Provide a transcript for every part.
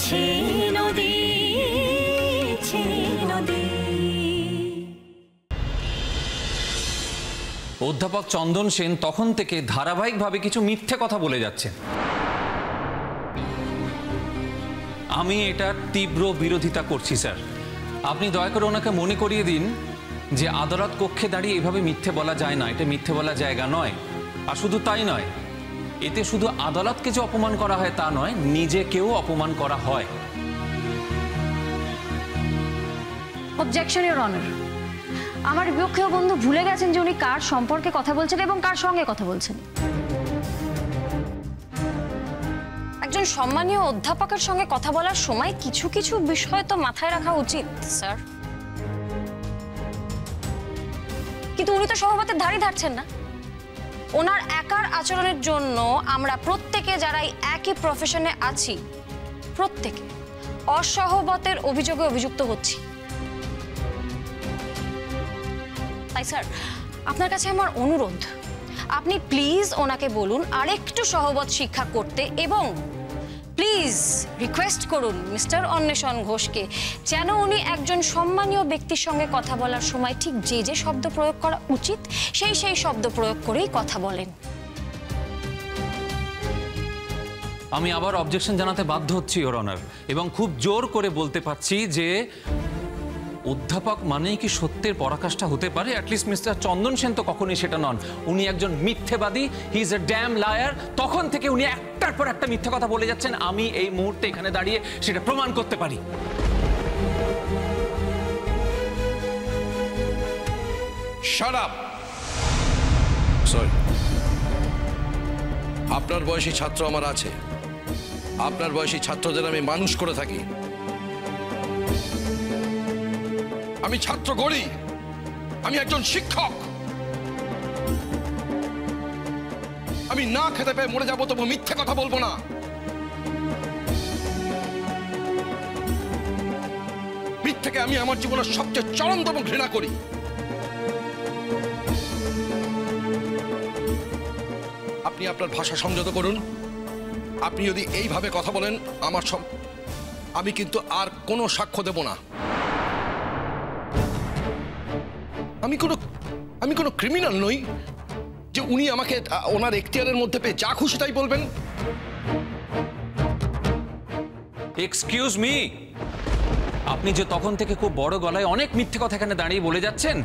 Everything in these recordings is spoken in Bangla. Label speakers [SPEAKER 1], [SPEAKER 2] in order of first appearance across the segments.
[SPEAKER 1] বইছে নদী, নদী।
[SPEAKER 2] অধ্যাপক চন্দন সেন তখন থেকে ধারাবাহিকভাবে কিছু মিথ্যে কথা বলে যাচ্ছেন। আমি এটার তীব্র বিরোধিতা করছি স্যার। আপনি দয়া করে ওনাকে মনে করিয়ে দিন যে আদালত কক্ষে দাঁড়িয়ে এভাবে মিথ্যে বলা যায় না, এটা মিথ্যে বলা জায়গা নয়। আর শুধু তাই নয়, এতে শুধু আদালতকে যে অপমান করা হয় তা নয়, নিজেকেও অপমান করা হয়।
[SPEAKER 3] Objection your honour. আমার বিপক্ষেও বন্ধু ভুলে গেছেন যে উনি কার সম্পর্কে কথা বলছেন এবং কার সঙ্গে কথা বলছেন। একজন সম্মানীয় অধ্যাপকের সঙ্গে কথা বলার সময় কিছু কিছু বিষয় তো মাথায় রাখা উচিত স্যার। কিন্তু উনি তো সহবতের ধারই ধারছেন না। ওনার একার আচরণের জন্য আমরা প্রত্যেকে যারা একই প্রফেশনে আছি প্রত্যেকে অসহবতের অভিযোগে অভিযুক্ত হচ্ছি। তাই স্যার, আপনার কাছে আমার অনুরোধ, আপনি প্লিজ ওনাকে বলুন আরেকটু সহবত শিক্ষা করতে এবং প্লিজ রিকোয়েস্ট করুন মিস্টার অন্বেষণ ঘোষকে যেন উনি একজন সম্মানীয় ব্যক্তির সঙ্গে কথা বলার সময় ঠিক যে যে শব্দ প্রয়োগ করা উচিত সেই শব্দ প্রয়োগ করেই কথা বলেন।
[SPEAKER 2] আমি আবার অবজেকশন জানাতে বাধ্য হচ্ছি ইওর অনার, এবং খুব জোর করে বলতে পারছি যে অধ্যাপক মানেই কি সত্যের পরাকাষ্ঠা হতে পারে? অ্যাটলিস্ট মিস্টার চন্দন সেন তো কখনোই সেটা নন। উনি একজন মিথ্যেবাদী, he is a damn liar. তখন থেকে উনি একটার পর একটা মিথ্যে কথা বলে যাচ্ছেন। আমি এই মুহূর্তে এখানে দাঁড়িয়ে সেটা প্রমাণ করতে পারি।
[SPEAKER 4] Shut up. সরি, আপনার বয়সী ছাত্র আমার আছে। আপনার বয়সী ছাত্রদের আমি মানুষ করে থাকি। আমি ছাত্র গড়ি, আমি একজন শিক্ষক। আমি না খেতে পেয়ে মরে যাবো তবু মিথ্যে কথা বলবো না। মিথ্যেকে আমি আমার জীবনের সবচেয়ে চরমতম ঘৃণা করি। আপনি আপনার ভাষা সংযত করুন। আপনি যদি এইভাবে কথা বলেন আমি কিন্তু আর কোনো সাক্ষ্য দেব না। আমি কোনো ক্রিমিনাল নই যে উনি আমাকে ওনার এখতিয়ারের মধ্যে পেয়ে যা খুশি তাই বলবেন।
[SPEAKER 2] এক্সকিউজ মি, আপনি যে তখন থেকে খুব বড় গলায় অনেক মিথ্যে কথা এখানে দাঁড়িয়ে বলে যাচ্ছেন,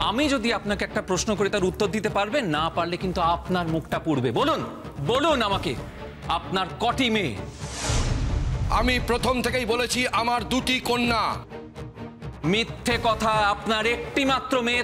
[SPEAKER 2] আমি যদি আপনাকে একটা প্রশ্ন করি তার উত্তর দিতে পারবেন? না পারলে কিন্তু আপনার মুখটা পুড়বে। বলুন বলুন আমাকে, আপনার কটি মেয়ে?
[SPEAKER 4] আমি প্রথম থেকেই বলেছি আমার দুটি কন্যা।
[SPEAKER 2] মিথ্যে কথা, আপনার একটি মাত্র মেয়ে।